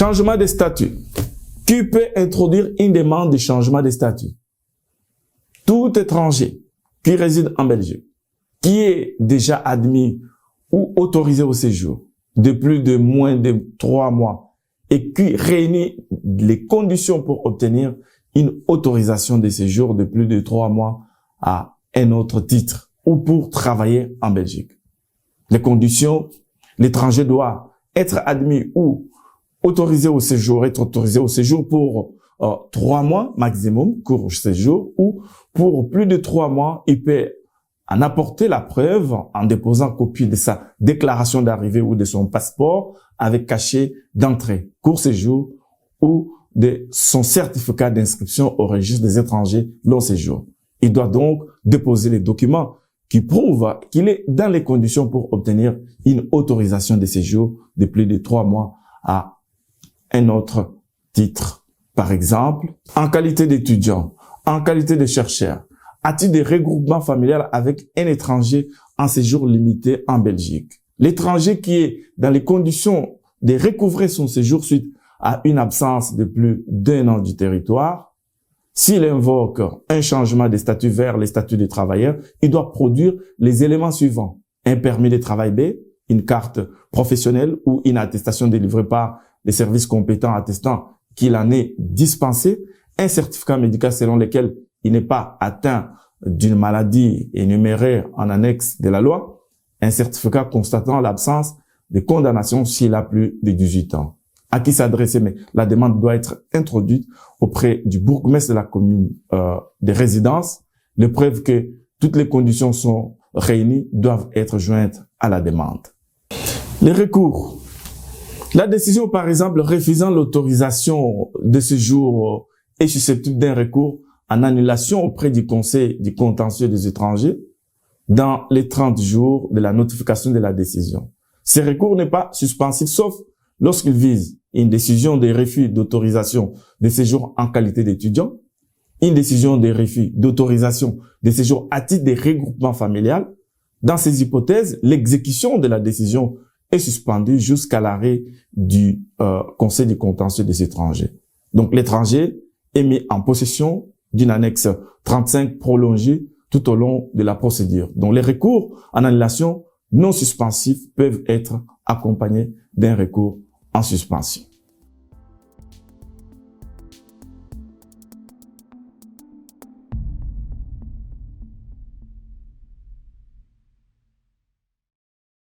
Changement de statut. Qui peut introduire une demande de changement de statut? Tout étranger qui réside en Belgique, qui est déjà admis ou autorisé au séjour de plus de moins de 3 mois et qui réunit les conditions pour obtenir une autorisation de séjour de plus de 3 mois à un autre titre ou pour travailler en Belgique. Les conditions, l'étranger doit être admis ou autorisé au séjour, être autorisé au séjour pour 3 mois maximum, court séjour, ou pour plus de 3 mois, il peut en apporter la preuve en déposant copie de sa déclaration d'arrivée ou de son passeport avec cachet d'entrée, court séjour, ou de son certificat d'inscription au registre des étrangers long séjour. Il doit donc déposer les documents qui prouvent qu'il est dans les conditions pour obtenir une autorisation de séjour de plus de 3 mois à un autre titre. Par exemple, en qualité d'étudiant, en qualité de chercheur, à titre de regroupement familial avec un étranger en séjour limité en Belgique. L'étranger qui est dans les conditions de recouvrer son séjour suite à une absence de plus d'1 an du territoire, s'il invoque un changement de statut vers les statuts de travailleur, il doit produire les éléments suivants. Un permis de travail B, une carte professionnelle ou une attestation délivrée par les services compétents attestant qu'il en est dispensé, un certificat médical selon lequel il n'est pas atteint d'une maladie énumérée en annexe de la loi, un certificat constatant l'absence de condamnation s'il a plus de 18 ans. À qui s'adresser? Mais la demande doit être introduite auprès du bourgmestre de la commune de résidence. Les preuves que toutes les conditions sont réunies doivent être jointes à la demande. Les recours. La décision, par exemple, refusant l'autorisation de séjour est susceptible d'un recours en annulation auprès du Conseil du contentieux des étrangers dans les 30 jours de la notification de la décision. Ce recours n'est pas suspensif sauf lorsqu'il vise une décision de refus d'autorisation de séjour en qualité d'étudiant, une décision de refus d'autorisation de séjour à titre de regroupement familial. Dans ces hypothèses, l'exécution de la décision est suspendue jusqu'à l'arrêt du Conseil du contentieux des étrangers. Donc l'étranger est mis en possession d'une annexe 35 prolongée tout au long de la procédure. Donc les recours en annulation non suspensifs peuvent être accompagnés d'un recours en suspension.